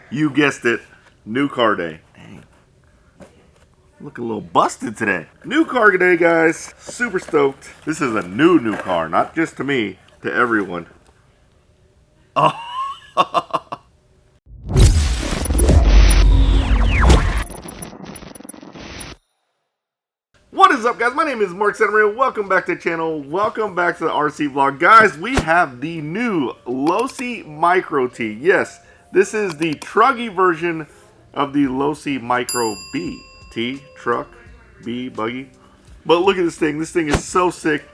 You guessed it, new car day. Dang. Looking a little busted today. New car day, guys. Super stoked. This is a new car, not just to me, to everyone. Oh. What is up, guys? My name is Mark Santamaria. Welcome back to the channel. Welcome back to the RC vlog. Guys, we have the new Losi MicroT. Yes, this is the truggy version of the Losi MicroB. T, truck, B, buggy. But look at this thing. This thing is so sick.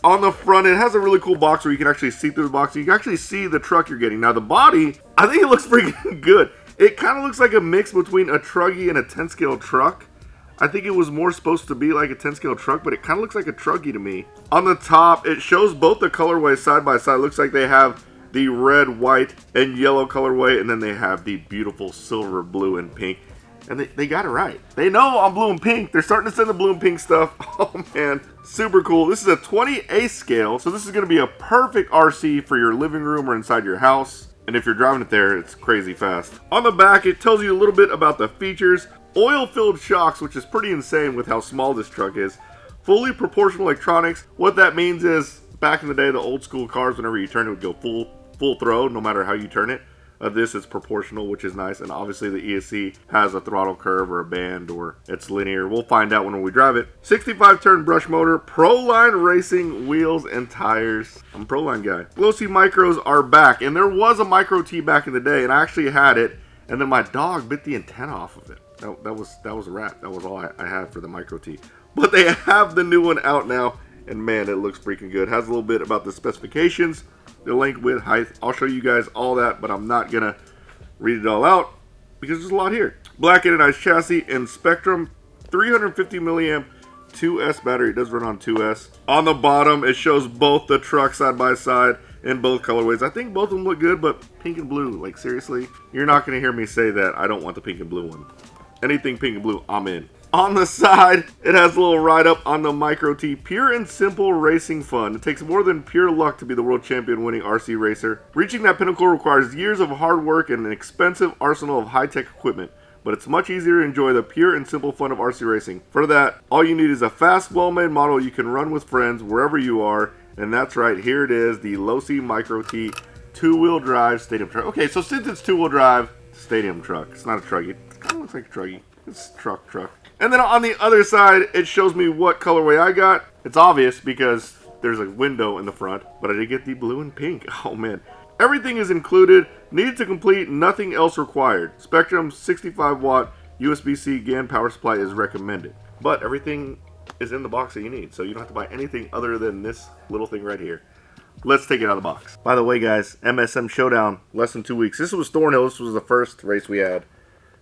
On the front, it has a really cool box where you can actually see through the box. You can actually see the truck you're getting. Now, the body, I think it looks pretty good. It kind of looks like a mix between a truggy and a 10 scale truck. I think it was more supposed to be like a 10 scale truck, but it kind of looks like a truggy to me. On the top, it shows both the colorways side by side. It looks like they have the red, white, and yellow colorway, and then they have the beautiful silver, blue, and pink. And they got it right. They know I'm blue and pink. They're starting to send the blue and pink stuff. Oh man, super cool. This is a 20/8 scale, so this is going to be a perfect RC for your living room or inside your house. And if you're driving it there, it's crazy fast. On the back, it tells you a little bit about the features. Oil-filled shocks, which is pretty insane with how small this truck is. Fully proportional electronics. What that means is, back in the day, the old school cars, whenever you turn it, would go full throw, no matter how you turn it. This is proportional, which is nice, and obviously the ESC has a throttle curve or a band, or it's linear. We'll find out when we drive it. 65 turn brush motor, Proline racing wheels and tires. I'm a Proline guy. Losi Micros are back, and there was a MicroT back in the day, and I actually had it, and then my dog bit the antenna off of it. That was a wrap. That was all I had for the MicroT. But they have the new one out now, and man, it looks freaking good. Has a little bit about the specifications, the length, width, height. I'll show you guys all that, but I'm not gonna read it all out because there's a lot here. Black anodized chassis and Spectrum 350 milliamp 2S battery. It does run on 2S. On the bottom, it shows both the trucks side by side in both colorways. I think both of them look good, but pink and blue, like seriously, you're not gonna hear me say that I don't want the pink and blue one. Anything pink and blue, I'm in. On the side, it has a little write-up on the MicroT. Pure and simple racing fun. It takes more than pure luck to be the world champion winning RC racer. Reaching that pinnacle requires years of hard work and an expensive arsenal of high-tech equipment. But it's much easier to enjoy the pure and simple fun of RC racing. For that, all you need is a fast, well-made model you can run with friends wherever you are. And that's right, here it is, the Losi MicroT two-wheel drive stadium truck. Okay, so since it's two-wheel drive, stadium truck. It's not a truggy. It kind of looks like a truggy. It's truck. And then on the other side, it shows me what colorway I got. It's obvious because there's a window in the front, but I did get the blue and pink. Oh man. Everything is included. Needed to complete, nothing else required. Spectrum 65 watt USB-C GAN power supply is recommended. But everything is in the box that you need, so you don't have to buy anything other than this little thing right here. Let's take it out of the box. By the way, guys, MSM Showdown, less than 2 weeks. This was Thornhill. This was the first race we had.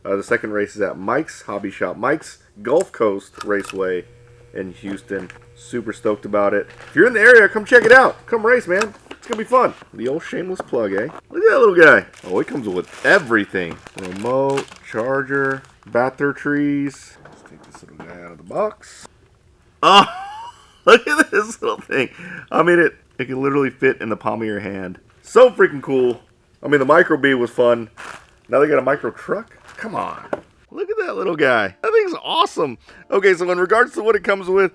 The second race is at Mike's Hobby Shop. Mike's Gulf Coast Raceway in Houston. Super stoked about it. If you're in the area, come check it out. Come race, man. It's going to be fun. The old shameless plug, eh? Look at that little guy. Oh, he comes with everything. Remote, charger, batteries. Let's take this little guy out of the box. Oh, look at this little thing. I mean, it can literally fit in the palm of your hand. So freaking cool. I mean, the MicroB was fun. Now they got a micro truck. Come on. Look at that little guy. That thing's awesome. Okay, so in regards to what it comes with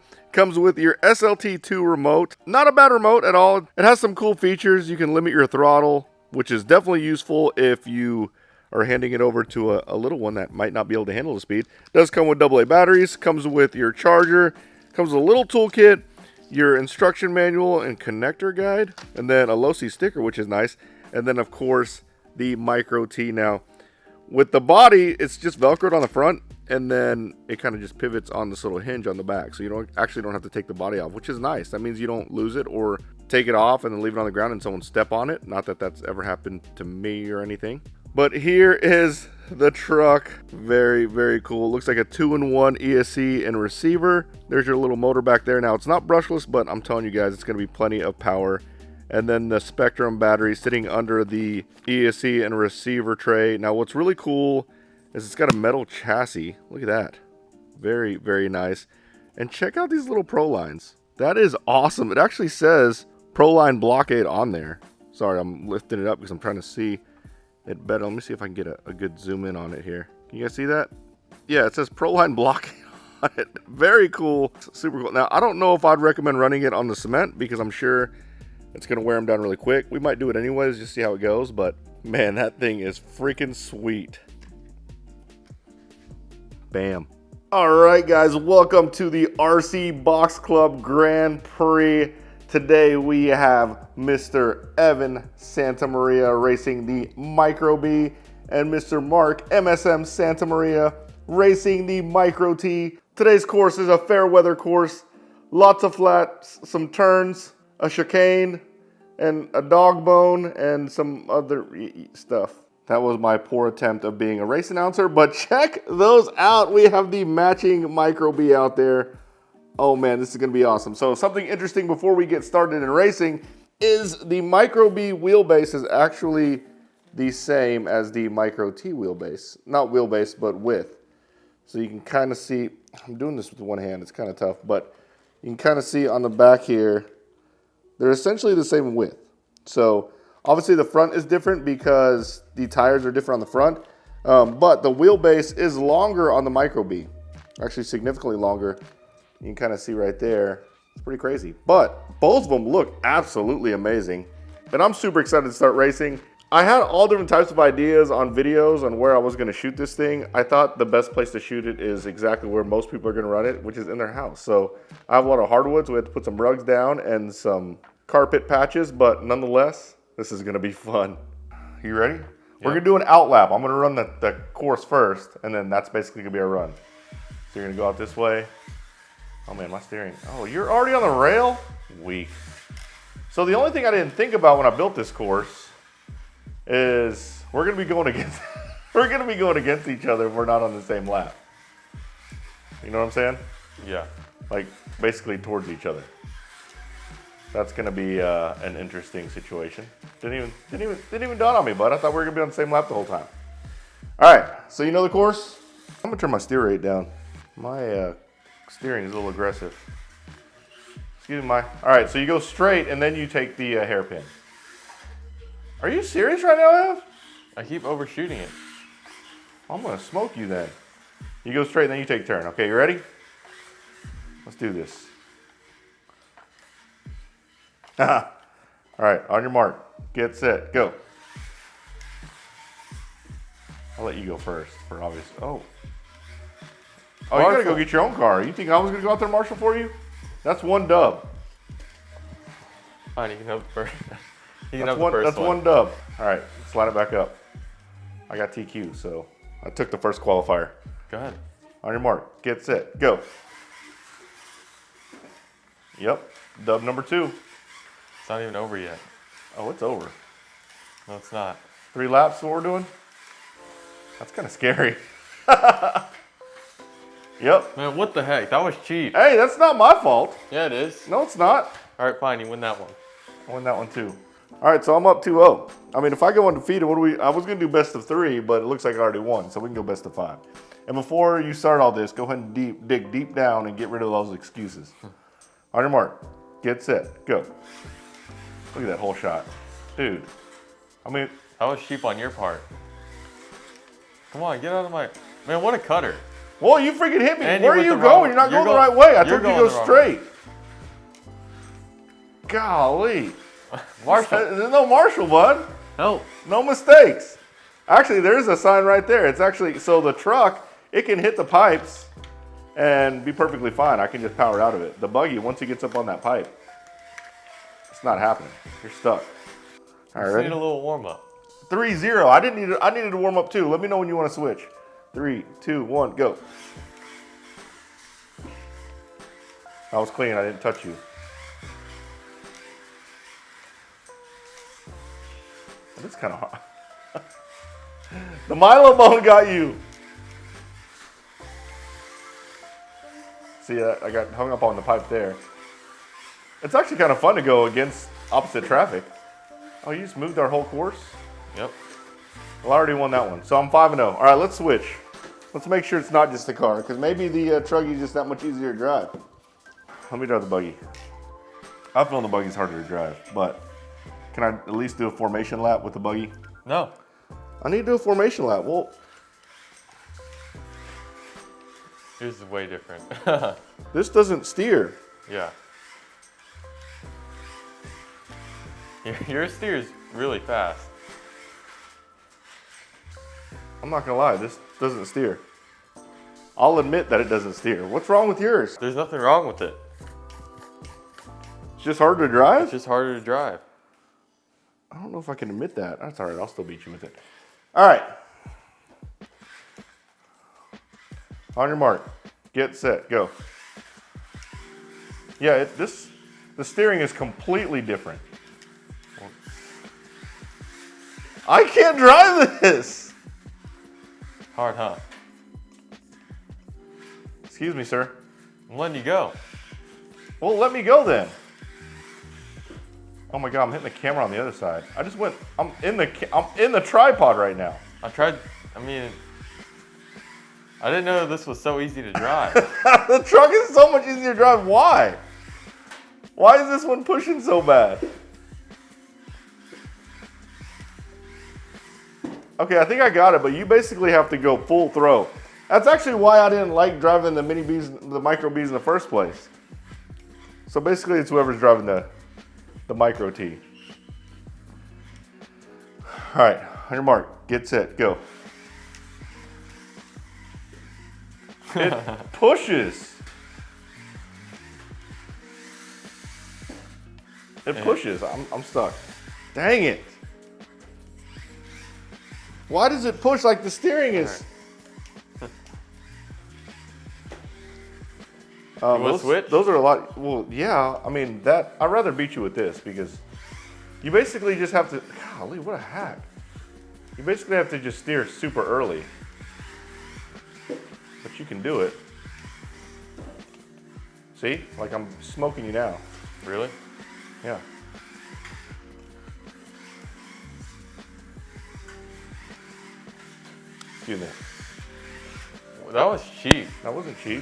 your SLT2 remote. Not a bad remote at all. It has some cool features. You can limit your throttle, which is definitely useful if you are handing it over to a little one that might not be able to handle the speed. It does come with AA batteries. Comes with your charger. Comes with a little toolkit, your instruction manual and connector guide, and then a Losi sticker, which is nice. And then, of course, the MicroT. Now, with the body, it's just Velcroed on the front, and then it kind of just pivots on this little hinge on the back. So you don't have to take the body off, which is nice. That means you don't lose it or take it off and then leave it on the ground and someone step on it. Not that that's ever happened to me or anything. But here is the truck. Very, very cool. Looks like a 2-in-1 ESC and receiver. There's your little motor back there. Now, it's not brushless, but I'm telling you guys, it's going to be plenty of power. And then the Spectrum battery sitting under the ESC and receiver tray. Now, what's really cool is it's got a metal chassis. Look at that. Very, very nice. And check out these little Prolines. That is awesome. It actually says Proline Blockade on there. Sorry, I'm lifting it up because I'm trying to see it better. Let me see if I can get a good zoom in on it here. Can you guys see that? Yeah, it says Proline blocking on it. Very cool, super cool. Now, I don't know if I'd recommend running it on the cement because I'm sure it's gonna wear them down really quick. We might do it anyways, just see how it goes, but man, that thing is freaking sweet. Bam. All right, guys, welcome to the RC Box Club Grand Prix. Today we have Mr. Evan Santamaria racing the MicroB and Mr. Mark MSM Santamaria racing the MicroT. Today's course is a fair weather course. Lots of flats, some turns, a chicane, and a dog bone, and some other stuff. That was my poor attempt of being a race announcer, but check those out. We have the matching MicroB out there. Oh man, this is gonna be awesome. So something interesting before we get started in racing is the MicroB wheelbase is actually the same as the MicroT wheelbase. Not wheelbase, but width. So you can kind of see, I'm doing this with one hand, it's kind of tough, but you can kind of see on the back here, they're essentially the same width. So obviously the front is different because the tires are different on the front, but the wheelbase is longer on the MicroB, actually significantly longer. You can kind of see right there, it's pretty crazy. But both of them look absolutely amazing. And I'm super excited to start racing. I had all different types of ideas on videos on where I was gonna shoot this thing. I thought the best place to shoot it is exactly where most people are gonna run it, which is in their house. So I have a lot of hardwoods, we have to put some rugs down and some carpet patches, but nonetheless, this is gonna be fun. You ready? Yep. We're gonna do an out lap. I'm gonna run the course first, and then that's basically gonna be our run. So you're gonna go out this way. Oh man, my steering. Oh, you're already on the rail? Weak. So the only thing I didn't think about when I built this course is we're gonna be going against each other if we're not on the same lap. You know what I'm saying? Yeah. Like basically towards each other. That's gonna be an interesting situation. Didn't even dawn on me, bud. I thought we were gonna be on the same lap the whole time. All right, so you know the course. I'm gonna turn my steer rate down. My steering is a little aggressive. Excuse me, all right, so you go straight and then you take the hairpin. Are you serious right now, Ev? I keep overshooting it. I'm gonna smoke you then. You go straight and then you take a turn. Okay, you ready? Let's do this. All right, on your mark, get set, go. I'll let you go first for obvious. Oh, you gotta go get your own car. You think I was gonna go out there, Marshall, for you? That's one dub. Fine, you can have the first. That's one dub. All right, slide it back up. I got TQ, so I took the first qualifier. Go ahead. On your mark, get set, go. Yep, dub number 2. It's not even over yet. Oh, it's over. No, it's not. 3 laps, what we're doing? That's kind of scary. Yep. Man, what the heck? That was cheap. Hey, that's not my fault. Yeah, it is. No, it's not. All right, fine. You win that one. I win that one too. All right, so I'm up 2-0. I mean, if I go undefeated, I was going to do best of 3, but it looks like I already won, so we can go best of 5. And before you start all this, go ahead and dig deep down and get rid of those excuses. On your mark, get set, go. Look at that whole shot. Dude, I mean. That was cheap on your part. Come on, get out of my. Man, what a cutter. Well, you freaking hit me. And where are you going? You're not going the right way. I told you to go straight. Golly. Marshall. There's no Marshall, bud. Help. No mistakes. Actually, there's a sign right there. It's actually, so the truck, it can hit the pipes and be perfectly fine. I can just power out of it. The buggy, once he gets up on that pipe, it's not happening. You're stuck. All right, ready? Need a little warm up. 3-0. I needed to warm up too. Let me know when you want to switch. 3, 2, 1, go. I was clean. I didn't touch you. It's kind of hard. The Milo bone got you. See, I got hung up on the pipe there. It's actually kind of fun to go against opposite traffic. Oh, you just moved our whole course? Yep. Well, I already won that one, so I'm 5-0. All right, let's switch. Let's make sure it's not just the car, because maybe the Truggy is just that much easier to drive. Let me drive the buggy. I feel the buggy's harder to drive, but can I at least do a formation lap with the buggy? No. I need to do a formation lap. Well, Yours is way different. this doesn't steer. Yeah. Your steers really fast. I'm not gonna lie, this doesn't steer. I'll admit that it doesn't steer. What's wrong with yours? There's nothing wrong with it. It's just harder to drive? It's just harder to drive. I don't know if I can admit that. That's all right, I'll still beat you with it. All right. On your mark, get set, go. Yeah, the steering is completely different. I can't drive this. Hard, huh? Excuse me, sir. I'm letting you go. Well, let me go then. Oh my God, I'm hitting the camera on the other side. I'm in the tripod right now. I didn't know this was so easy to drive. The truck is so much easier to drive. Why? Why is this one pushing so bad? Okay, I think I got it, but you basically have to go full throw. That's actually why I didn't like driving the MicroBs in the first place. So basically it's whoever's driving the MicroT. All right, on your mark, get set, go. It pushes. It pushes. I'm stuck. Dang it. Why does it push like the steering is? You want to switch? Those are a lot. Well, yeah. I mean, I'd rather beat you with this because you basically just have to. Golly, what a hack! You basically have to just steer super early, but you can do it. See, like I'm smoking you now. Really? Yeah. Excuse me. That was cheap. That wasn't cheap.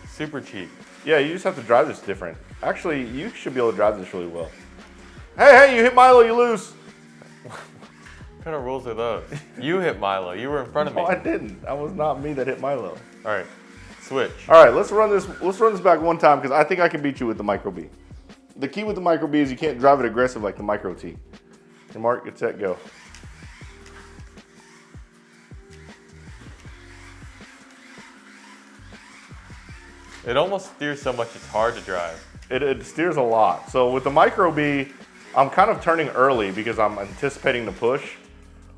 Super cheap. Yeah, you just have to drive this different. Actually, you should be able to drive this really well. Hey, you hit Milo, you lose. What kind of rules are those? You hit Milo. You were in front of me. No, I didn't. That was not me that hit Milo. All right, switch. All right, let's run this back one time because I think I can beat you with the MicroB. The key with the MicroB is you can't drive it aggressive like the MicroT. Your mark, get set, go. It almost steers so much it's hard to drive. It steers a lot. So with the MicroB, I'm kind of turning early because I'm anticipating the push.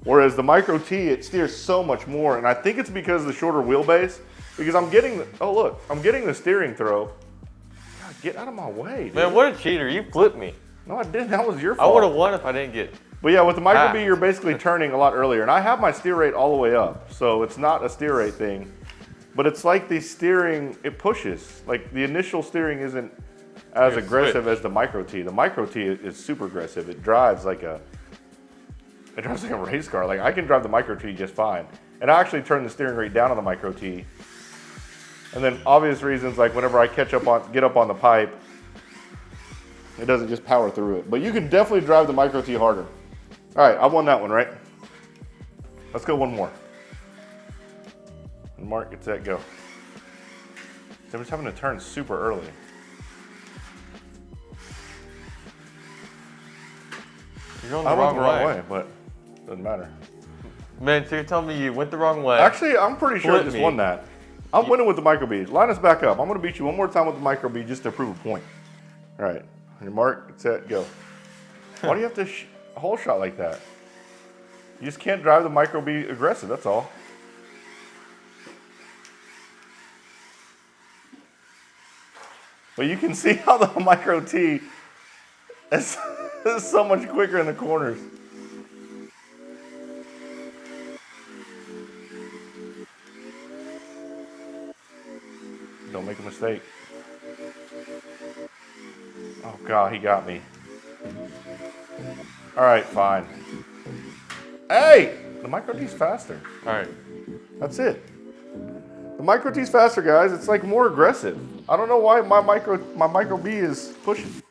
Whereas the MicroT, it steers so much more. And I think it's because of the shorter wheelbase. Because I'm getting the steering throw. God, get out of my way, dude. Man, what a cheater. You flipped me. No, I didn't. That was your fault. I would have won if I didn't get. But yeah, with the MicroB, you're basically turning a lot earlier. And I have my steer rate all the way up. So it's not a steer rate thing. But it's like the steering, it pushes. Like the initial steering isn't as aggressive as the MicroT. The MicroT is super aggressive. It drives like a race car. Like I can drive the MicroT just fine. And I actually turn the steering rate down on the MicroT. And then obvious reasons, like whenever I get up on the pipe, it doesn't just power through it. But you can definitely drive the MicroT harder. All right, I won that one, right? Let's go one more. Mark, get set, go. So I'm just having to turn super early. You're going the wrong way, but doesn't matter. Man, so you're telling me you went the wrong way? Actually, I'm pretty sure I just won that. I'm winning with the MicroB. Line us back up. I'm going to beat you one more time with the MicroB just to prove a point. All right, on your mark, get set, go. Why do you have to hole shot like that? You just can't drive the MicroB aggressive, that's all. But you can see how the MicroT is so much quicker in the corners. Don't make a mistake. Oh God, he got me. All right, fine. Hey, the MicroT's faster. All right. That's it. The MicroT's faster, guys. It's like more aggressive. I don't know why my MicroB is pushing.